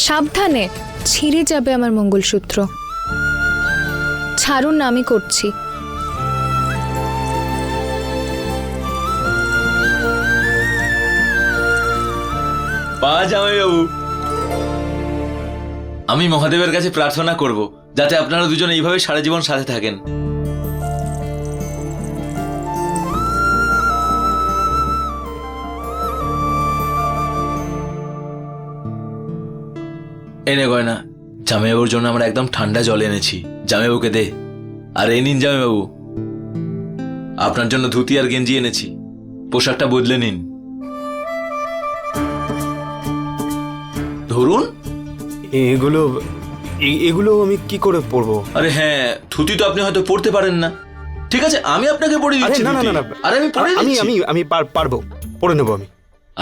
সাবধানে, ছিঁড়ে যাবে আমার মঙ্গলসূত্র। ছাড়ুন না, আমি করছি। জামাইবাবু, আমি মহাদেবের কাছে প্রার্থনা করব যাতে আপনারা দুজন এইভাবে সারা জীবন সাথে থাকেন। এনে গয়না, জামাইবাবুর জন্য আমরা একদম ঠান্ডা জল এনেছি, জামাইবাবুকে দে। আর এই নিন জামাইবাবু, আপনার জন্য ধুতি আর গেঞ্জি এনেছি, পোশাকটা বদলে নিন। ধরুন। এগুলো এগুলো আমি কি করে পরবো? আরে হ্যাঁ, ধুতি তো আপনি হয়তো পরতে পারেন না। ঠিক আছে, আমি আপনাকে পরে দিচ্ছি। না না না, আরে আমি পরে আমি দিচ্ছি। আমি আমি পারবো, পরে নেবো আমি।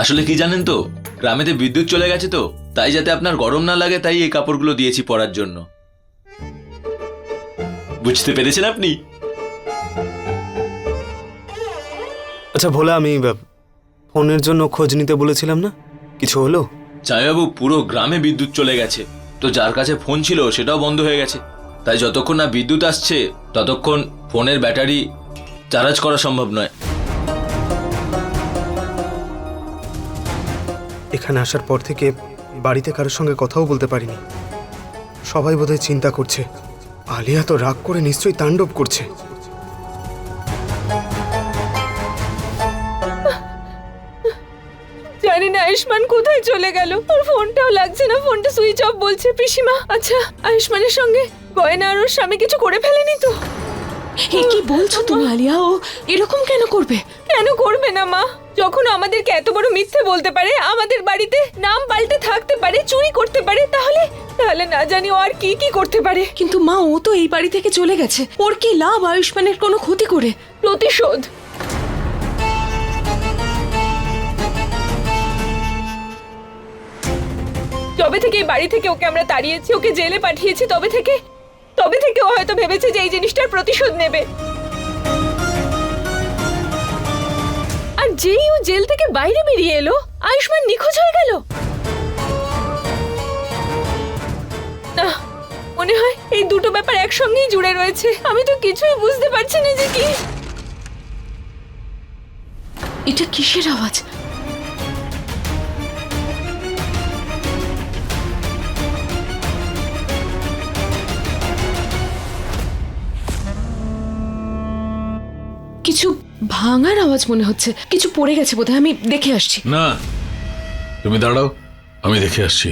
আসলে কি জানেন তো, গ্রামেতে বিদ্যুৎ চলে গেছে তো, তাই যাতে আপনার গরম না লাগে তাই এই কাপড়গুলো দিয়েছি পরার জন্য। বুঝতে পেরেছেন আপনি? আচ্ছা ভোলা, আমি ফোনের জন্য খোঁজ নিতে বলেছিলাম না, কিছু হলো? জামাইবাবু, পুরো গ্রামে বিদ্যুৎ চলে গেছে, তো যার কাছে ফোন ছিল সেটাও বন্ধ হয়ে গেছে। তাই যতক্ষণ না বিদ্যুৎ আসছে ততক্ষণ ফোনের ব্যাটারি চার্জ করা সম্ভব নয়। এখানে আসার পর থেকে বাড়িতে কারোর সঙ্গে কথাও বলতে পারিনি। সবাই বোধহয় চিন্তা করছে আলিয়া তো রাগ করে নিশ্চয়ই তাণ্ডব করছে। জানি না আয়ুষ্মান কোথায় চলে গেল, ওর ফোনটাও লাগছে না, ফোনটা সুইচ অফ বলছে। পিসিমা, আচ্ছা আয়ুষ্মানের সঙ্গে গয়না আর ওর স্বামী কিছু করে ফেলেনি তো? এ কি বলছো তুমি আলিয়া? ও এরকম কেন করবে? কেন করবে না মা? যখন আমাদেরকে এত বড় মিথ্যে বলতে পারে, আমাদের বাড়িতে নাম পাল্টে থাকতে পারে, চুরি করতে পারে, তাহলে তাহলে না জানি ও আর কি কি করতে পারে। কিন্তু মা, ও তো এই বাড়ি থেকে চলে গেছে, ওর কি লাভ আয়ুষ্মানের কোনো ক্ষতি করে? প্রতিশোধ। যবে থেকে এই বাড়ি থেকে ওকে আমরা তাড়িয়েছি, ওকে জেলে পাঠিয়েছি, তবে থেকে ও হয়তো ভেবেছে যে এই জিনিসটার প্রতিশোধ নেবে। আর যেই ও জেল থেকে বাইরে বেরিয়ে এলো, আয়ুষ্মান নিখোঁজ হয়ে গেল। না, মনে হয় এই দুটো ব্যাপার একসঙ্গেই জুড়ে রয়েছে। আমি তো কিছুই বুঝতে পারছি না যে কি। এটা কিসের আওয়াজ? কিছু ভাঙার আওয়াজ মনে হচ্ছে, কিছু পড়ে গেছে বোধহয়। আমি দেখে আসছি। না, তুমি দাঁড়াও, আমি দেখে আসছি।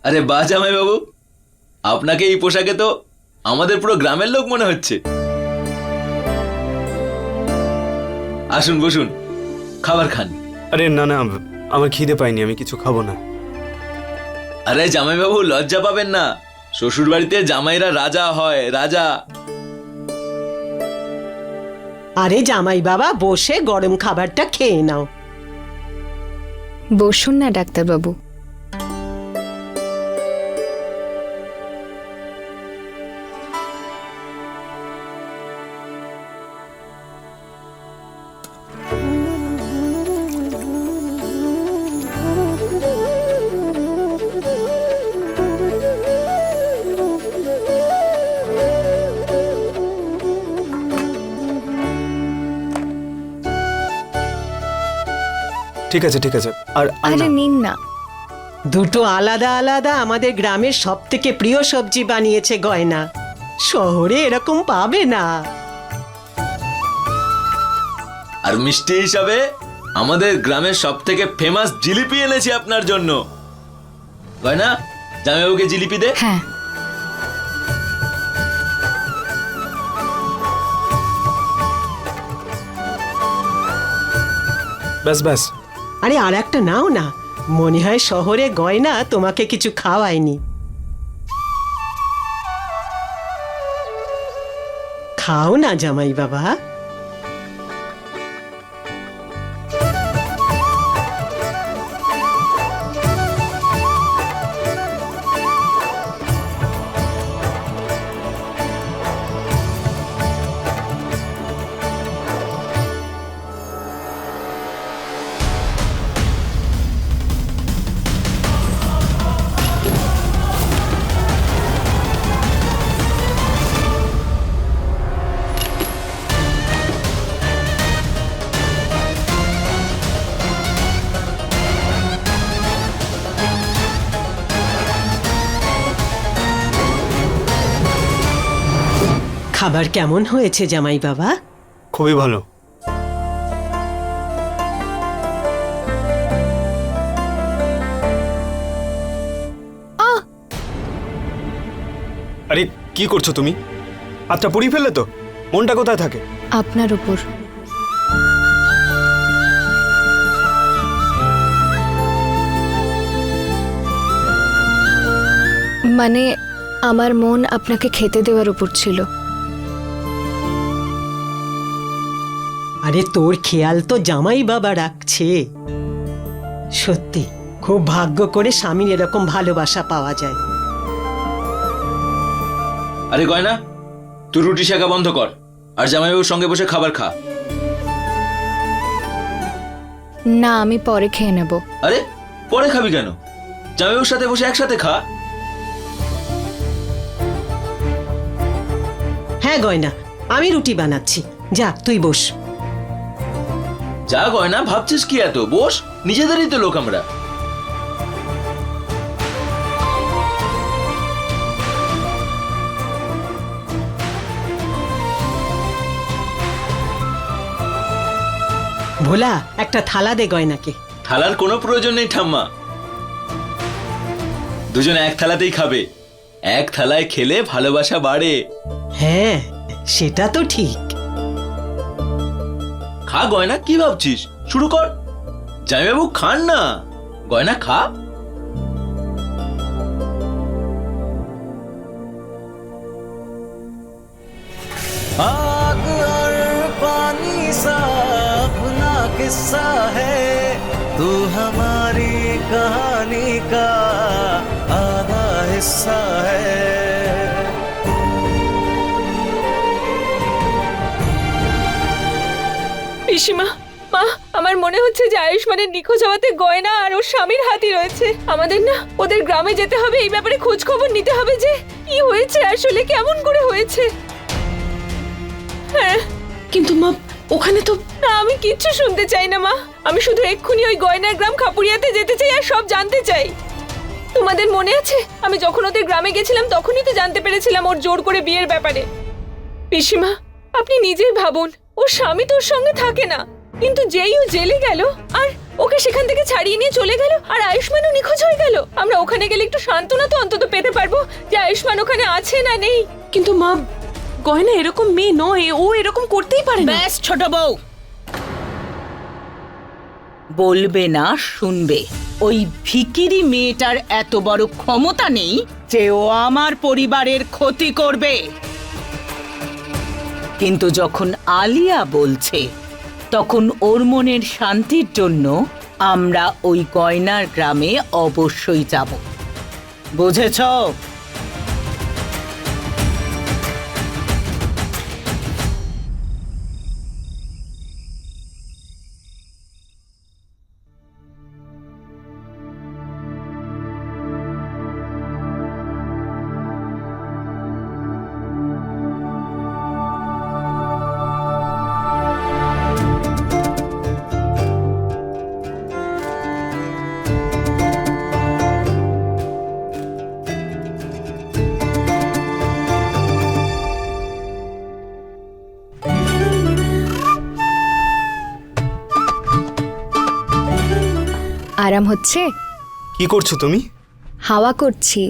আরে বাহ জামাইবাবু, আপনাকে এই পোশাকে তো আমাদের পুরো গ্রামের লোক মনে হচ্ছে। আসুন, বসুন, খাবার খান। আরে না না, আমার খিদে পাইনি, আমি কিছু খাবো না। আরে জামাইবাবু, লজ্জা পাবেন না, শ্বশুর বাড়িতে জামাইরা রাজা হয়, রাজা। আরে জামাই বাবা, বসে গরম খাবারটা খেয়ে নাও। বসুন না ডাক্তারবাবু। ঠিক আছে ঠিক আছে, আর আরে নিন না। দুটো আলাদা আলাদা আমাদের গ্রামের সব থেকে প্রিয় সবজি বানিয়েছে গয়না। শহরে এরকম পাবে না। আর মিষ্টি হিসাবে আমাদের গ্রামের সব থেকে ফেমাস জিলিপি এনেছি আপনার জন্য। গয়না, জামাইবাবুকে জিলিপি দে। হ্যাঁ। ব্যাস ব্যাস। আরে আর একটা নাও না, মনে হয় শহরে গয়না তোমাকে কিছু খাওয়ায়নি। খাও না জামাই বাবা। খাবার কেমন হয়েছে জামাই বাবা? খুবই ভালো। আরে কি করছো তুমি? আচ্ছা পুড়িয়ে ফেললে তো? মনটা কোথায় থাকে? আপনার উপর। মানে আমার মন আপনাকে খেতে দেওয়ার উপর ছিল। আরে তোর খেয়াল তো জামাই বাবা রাখছে। সত্যি খুব ভাগ্য করে স্বামীর এরকম ভালোবাসা পাওয়া যায়। আরে গয়না, তুই রুটি শেখা বন্ধ কর আর জামাইবাবুর সঙ্গে বসে খাবার খা। না, আমি পরে খেয়ে নেব। আরে পরে খাবি কেন? জামাইবাবুর সাথে বসে একসাথে খা। হ্যাঁ গয়না, আমি রুটি বানাচ্ছি, যা তুই বস। যা গয়না, ভাবছিস কি এত? বস, নিজেদেরই তো লোক আমরা। ভোলা, একটা থালা দে গয়নাকে। থালার কোনো প্রয়োজন নেই ঠাম্মা, দুজন এক থালাতেই খাবে। এক থালায় খেলে ভালোবাসা বাড়ে। হ্যাঁ সেটা তো ঠিক। খা গয়না, কি ভাবছিস? শুরু কর। জামাইবাবু খান না, গয়না খা। आग और पानी सा अपना किस्सा है, तू हमारी कहानी का आधा हिस्सा है। পিসিমা, মা, আমার মনে হচ্ছে যে আয়ুষ্মানের নিখোঁজ হওয়াতে গয়না আর ওর স্বামীর হাতই রয়েছে। আমাদের না ওদের গ্রামে যেতে হবে, এই ব্যাপারে খোঁজ খবর নিতে হবে যে কি হয়েছে আসলে, কেমন করে হয়েছে। হ্যাঁ, কিন্তু মা ওখানে তো না, আমি কিচ্ছু শুনতে চাই না মা। আমি শুধু এক্ষুনি ওই গয়নার গ্রাম খাপুরিয়াতে যেতে চাই আর সব জানতে চাই। তোমাদের মনে আছে আমি যখন ওদের গ্রামে গেছিলাম তখনই তো জানতে পেরেছিলাম ওর জোর করে বিয়ের ব্যাপারে। পিসিমা, আপনি নিজেই ভাবুন, ওর স্বামী তোর সঙ্গে থাকে না, কিন্তু যেই ও জেলে গেল আর ওকে সেখান থেকে ছাড়িয়ে নিয়ে চলে গেল আর আয়ুষ্মানও নিখোঁজ হয়ে গেল। আমরা ওখানে গেলে একটু সান্ত্বনা তো অন্তত পেতে পারবো যে আয়ুষ্মান ওখানে আছে না নেই। কিন্তু মা, গয়না এরকম মেয়ে নয়, ও এরকম করতেই পারে না। ব্যাস ছোট বউ, বলবে না শুনবে। ওই ভিকিরি মেয়েটার এত বড় ক্ষমতা নেই যে ও আমার পরিবারের ক্ষতি করবে। কিন্তু যখন আলিয়া বলছে তখন ওর মনের শান্তির জন্য আমরা ওই গয়নার গ্রামে অবশ্যই যাব। বুঝেছ? আরাম হচ্ছে? কি করছো তুমি? হাওয়া করছি।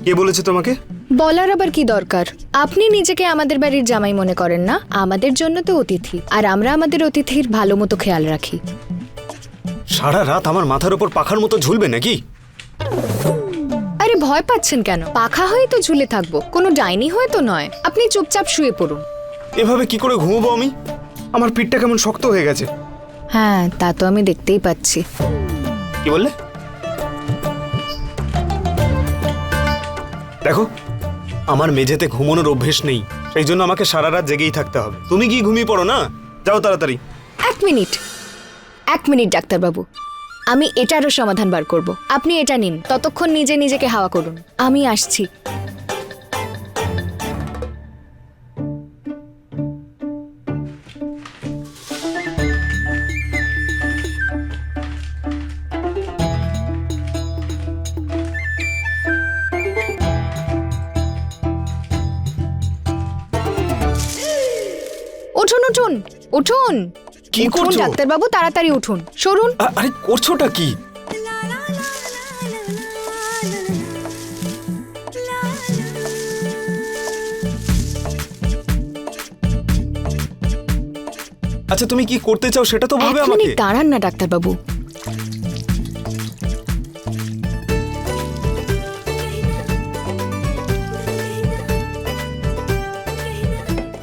কে বলেছে তোমাকে? বলার আবার কি দরকার? আপনি নিজেকে আমাদের বাড়ির জামাই মনে করেন না? আমাদের জন্য তো অতিথি, আর আমরা আমাদের অতিথির ভালো মতো খেয়াল রাখি। সারা রাত আমার মাথার উপর পাখার মতো ঝুলবে নাকি? আরে ভয় পাচ্ছেন কেন? পাখা হয়ে তো ঝুলে থাকবো, কোনো ডাইনি হয়ে তো নয়। আপনি চুপচাপ শুয়ে পড়ুন। এভাবে কি করে ঘুমবো আমি? আমার পিঠটা কেমন শক্ত হয়ে গেছে। হ্যাঁ, তা তো আমি দেখতেই পাচ্ছি। কি বললে? দেখো, আমার মেঝেতে ঘুমানোর অভ্যেস নেই, সেই জন্য আমাকে সারা রাত জেগেই থাকতে হবে। তুমি কি ঘুমিয়ে পড়ো না? যাও তাড়াতাড়ি। এক মিনিট ডাক্তারবাবু, আমি এটারও সমাধান বার করব। আপনি এটা নিন, ততক্ষণ নিজে নিজেকে হাওয়া করুন, আমি আসছি। উঠুন উঠুন উঠুন। কি উঠুন করছো? ডাক্তারবাবু, তাড়াতাড়ি উঠুন, সরুন। আরে করছোটা কি? আচ্ছা, তুমি কি করতে চাও সেটা তো বলবে এক আমাকে। মিনিট দাঁড়ান না ডাক্তারবাবু।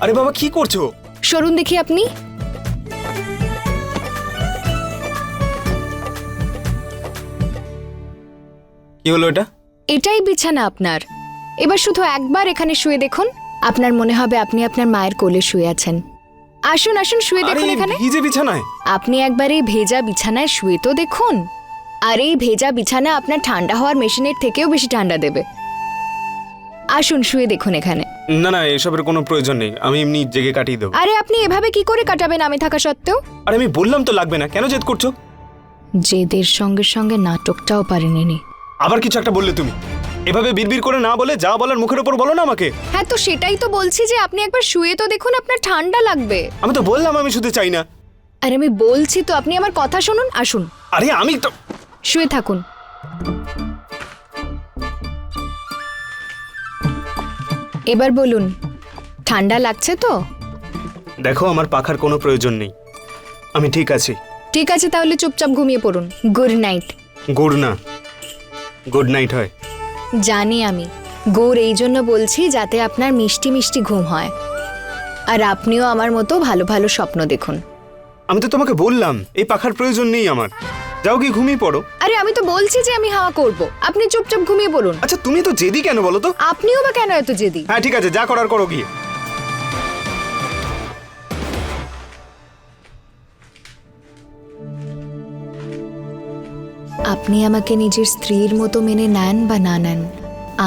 আরে বাবা, কি করছো? সরুন দেখি আপনি। কি হলো এটা? এটাই বিছানা আপনার। এবার শুধু একবার এখানে শুয়ে দেখুন, আপনার মনে হবে আপনি আপনার মায়ের কোলে শুয়ে আছেন। আসুন আসুন, শুয়ে আরে দেখুন এখানে। ভিজে বিছানায়? আপনি একবার এই ভেজা বিছানায় শুয়ে তো দেখুন। আর এই ভেজা বিছানা আপনার ঠান্ডা হওয়ার মেশিনের থেকেও বেশি ঠান্ডা দেবে। আসুন শুয়ে দেখুন এখানে। না না, এসবের কোনো প্রয়োজন নেই, আমি এমনি জেগে কাটিয়ে দেবো। আরে আপনি এভাবে কি করে কাটাবেন আমি থাকা সত্ত্বেও? আরে আমি বললাম তো লাগবে না, কেন জেদ করছো? জেদের সঙ্গে সঙ্গে নাটকটাও পারেনি। আবার কিছু একটা বললে তুমি। এভাবে বিড়বিড় করে না বলে যা বলার মুখের উপর বলো না আমাকে। হ্যাঁ, তো সেটাই তো বলছি যে আপনি একবার শুয়ে তো দেখুন, আপনার ঠান্ডা লাগবে। আমি তো বললাম আমি শুতে চাই না। আর আমি বলছি তো, আপনি আমার কথা শুনুন। আসুন আরে আমি তো শুয়ে থাকুন। এবার বলুন, ঠান্ডা লাগছে তো? দেখো, আমার পাখার কোনো প্রয়োজন নেই, আমি ঠিক আছি। ঠিক আছে, তাহলে চুপচাপ ঘুমিয়ে পড়ুন। Good night. গুড না, গুড নাইট হয়। জানি আমি, গৌর এই জন্য বলছি যাতে আপনার মিষ্টি মিষ্টি ঘুম হয়, আর আপনিও আমার মতো ভালো ভালো স্বপ্ন দেখুন। আমি তো তোমাকে বললাম এই পাখার প্রয়োজন নেই আমার। যাও গিয়ে ঘুমিয়ে পড়ো। আরে আমি তো বলছি যে আমি হাওয়া করব, আপনি চুপচাপ ঘুমিয়ে পড়ুন। আচ্ছা, তুমি তো জেদি কেন বলো তো? আপনিও বা কেন এত জেদি? হ্যাঁ ঠিক আছে, যা করার করো গিয়ে। আপনি আমাকে নিজের স্ত্রীর মতো মেনে নেন বা না নেন,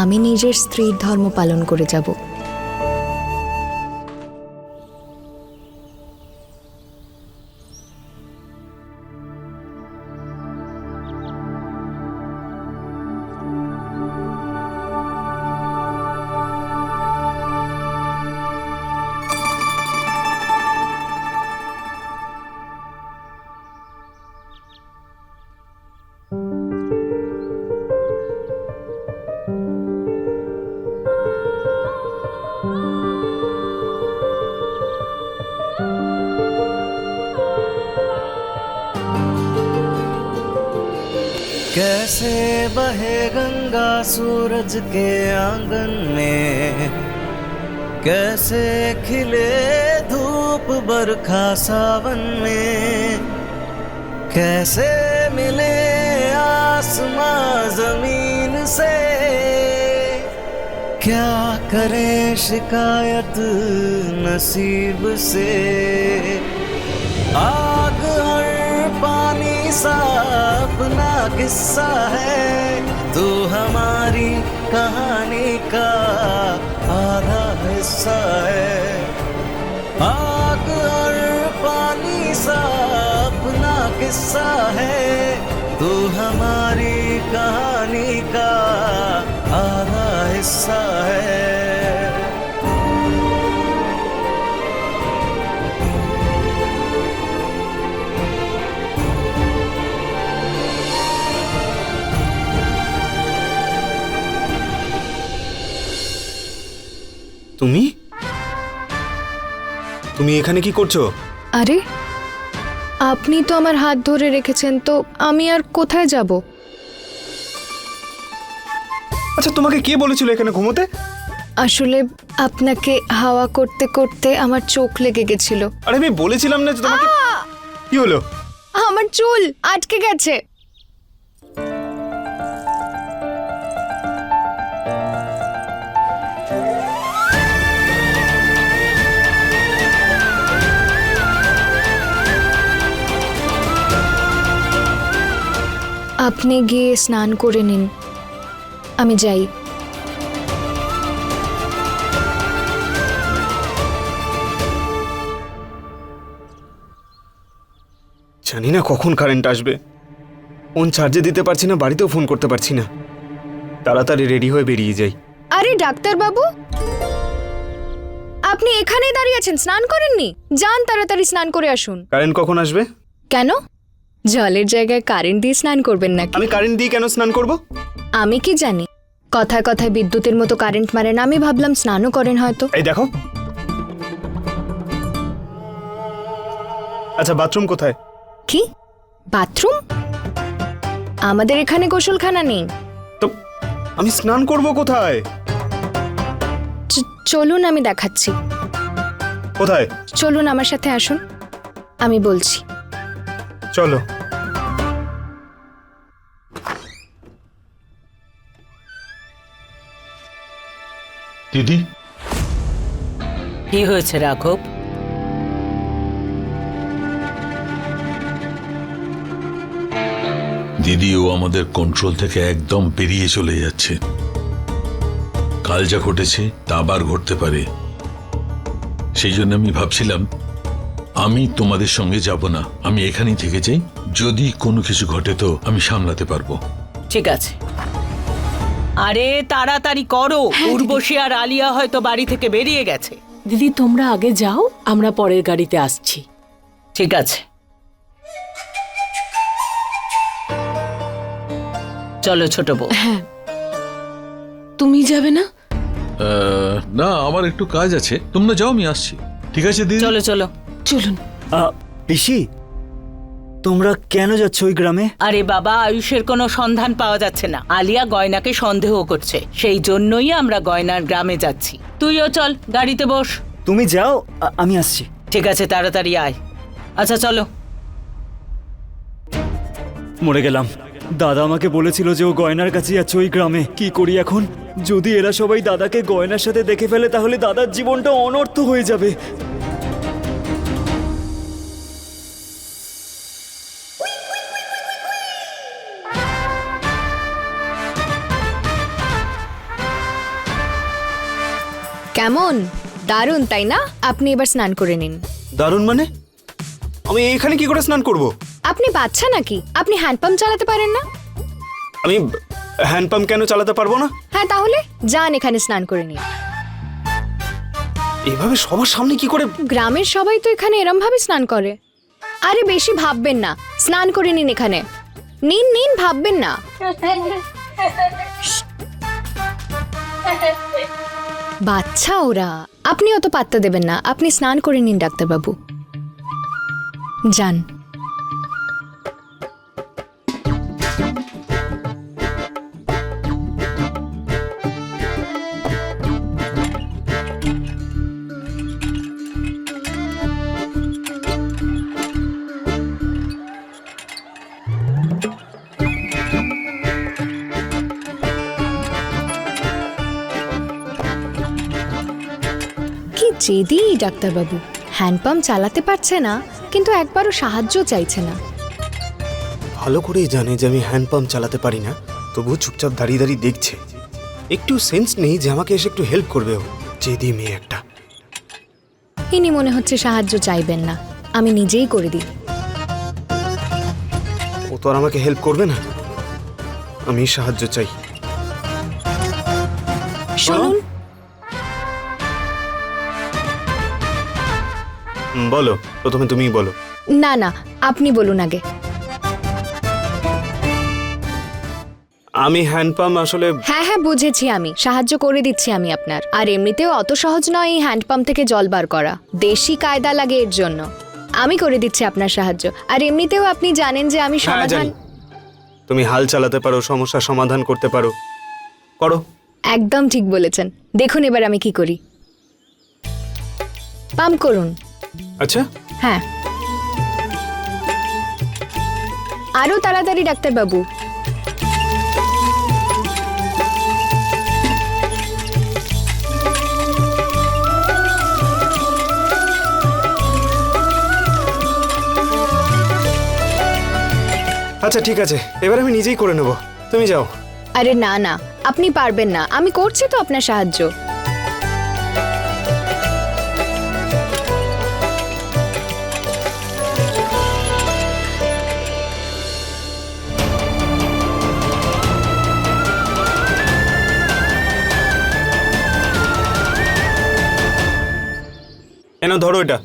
আমি নিজের স্ত্রীর ধর্ম পালন করে যাব। कैसे बहे गंगा सूरज के आंगन में, कैसे खिले धूप बरखा सावन में, कैसे मिले आसमां जमीन से, क्या करे शिकायत नसीब से। आग हर पानी सा अपना किस्सा है, तू हमारी कहानी का आधा हिस्सा है। आग और पानी सा अपना किस्सा है, तू हमारी कहानी का आधा हिस्सा है। তুমি তুমি এখানে কি করছো? আরে আপনি তো আমার হাত ধরে রেখেছেন, তো আমি আর কোথায় যাব? আচ্ছা, তোমাকে কে বলেছিল এখানে ঘুমোতে? আসলে আপনাকে হাওয়া করতে করতে আমার চোখ লেগে গেছিল। আরে আমি বলেছিলাম না যে তোমাকে। কি হলো? আমার চুল আটকে গেছে। আপনি গিয়ে স্নান করে নিন, আমি যাই। জানি না কখন কারেন্ট আসবে। ফোন চার্জে দিতে পারছি না, বাড়িতেও ফোন করতে পারছি না। তাড়াতাড়ি রেডি হয়ে বেরিয়ে যাই। আরে ডাক্তার বাবু, আপনি এখানেই দাঁড়িয়ে আছেন, স্নান করেননি? যান তাড়াতাড়ি স্নান করে আসুন। কারেন্ট কখন আসবে? কেন, জলের জায়গায় কারেন্ট দিয়ে স্নান করবেন নাকি? আমি কারেন্ট দিয়ে কেন স্নান করব? আমি কি জানি, কথায় কথায় বিদ্যুতের মতো কারেন্ট মারেন, আমি ভাবলাম স্নানও করেন হয়তো। এই দেখো। আচ্ছা, বাথরুম কোথায়? কি বাথরুম? আমাদের এখানে গোসলখানা নেই। তো আমি স্নান করব কোথায়? চলুন আমি দেখাচ্ছি। কোথায়? চলুন আমার সাথে আসুন, আমি বলছি। চলো। দিদি, কি হয়েছে রাঘব? দিদি ও আমাদের কন্ট্রোল থেকে একদম বেরিয়ে চলে যাচ্ছে। কাল যা ঘটেছে তা আবার ঘটতে পারে, সেই জন্য আমি ভাবছিলাম আমি তোমাদের সঙ্গে যাব না, আমি এখানেই থেকে যাই। যদি কোনো কিছু ঘটে তো আমি সামলাতে পারবো। ঠিক আছে, আরে তাড়াতাড়ি করো। উর্বশী আর আলিয়া হয়তো বাড়ি থেকে বেরিয়ে গেছে। দিদি তোমরা আগে যাও, আমরা পরের গাড়িতে আসছি। ঠিক আছে, চলো ছোট বউ। তুমি যাবে না? না, আমার একটু কাজ আছে, তোমরা যাও, আমি আসছি। ঠিক আছে দিদি, চলো চলো চলুন। পিসি, তোমরা কেন যাচ্ছ ওই গ্রামে? আরে বাবা, আয়ুষের কোনো সন্ধান পাওয়া যাচ্ছে না। আলিয়া গয়নাকে সন্দেহ করছে, সেই জন্যই আমরা গয়নার গ্রামে যাচ্ছি। তুইও চল, গাড়িতে বস। তুমি যাও, আমি আসছি। ঠিক আছে, তাড়াতাড়ি আয়। আচ্ছা চলো। মরে গেলাম। দাদা আমাকে বলেছিল যে ও গয়নার কাছে যাচ্ছে ওই গ্রামে। কি করি এখন? যদি এরা সবাই দাদাকে গয়নার সাথে দেখে ফেলে তাহলে দাদার জীবনটা অনর্থ হয়ে যাবে। কেমন দারুণ, তাই না? আপনি এবার স্নান করে নিন। দারুণ মানে? আমি এখানে কি করে স্নান করব? আপনি বাচ্চা নাকি? আপনি হ্যান্ডপাম্প চালাতে পারেন না? আমি হ্যান্ডপাম্প কেন চালাতে পারবো না? হ্যাঁ, তাহলে যান এখানে স্নান করে নিন। এইভাবে সবার সামনে কি করে? গ্রামের সবাই তো এখানে এরম ভাবে স্নান করে। আরে বেশি ভাববেন না, স্নান করে নিন এখানে। নিন নিন, ভাববেন না। বাচ্চা ওরা, আপনি অত পাত্তা দেবেন না। আপনি স্নান করে নিন ডাক্তারবাবু, যান। কি জেদি ডাক্তারবাবু, হ্যান্ডপাম্প চালাতে পারছে না, কিন্তু একবারও সাহায্য চাইছে না। ভালো করেই জানে যে আমি হ্যান্ডপাম্প চালাতে পারি না, তবুও চুপচাপ দাঁড়িয়ে দাঁড়িয়ে দেখছে। একটু সেন্স নেই যে আমাকে এসে একটু হেল্প করবে। ও জেদি মেয়ে একটা। ইনি মনে হচ্ছে সাহায্য চাইবেন না, আমি নিজেই করে দিই। ও তো আর আমাকে হেল্প করবে না, আমি সাহায্য চাই। শুনুন, বলো, প্রথমে তুমিই বলো। না না, আপনি বলুন আগে। আমি হ্যান্ডপাম্প আসলে। হ্যাঁ হ্যাঁ, বুঝেছি, আমি সাহায্য করে দিচ্ছি আমি আপনার। আর এমনিতেও অত সহজ নয় এই হ্যান্ডপাম্প থেকে জল বার করা, দেশি কায়দা লাগে এর জন্য। আমি করে দিচ্ছি আপনার সাহায্য। আর এমনিতেও আপনি জানেন যে আমি হ্যাঁ সমাধান জানি তুমি হাল চালাতে পারো, সমস্যার সমাধান করতে পারো, করো। একদম ঠিক বলেছেন। দেখুন এবার আমি কি করি। পাম্প করুন। আচ্ছা হ্যাঁ, আরো তাড়াতাড়ি ডাক্তারবাবু। আচ্ছা ঠিক আছে, এবার আমি নিজেই করে নেব, তুমি যাও। আরে না না, আপনি পারবেন না, আমি করছি তো আপনার সাহায্য। এনো ধরো এটা।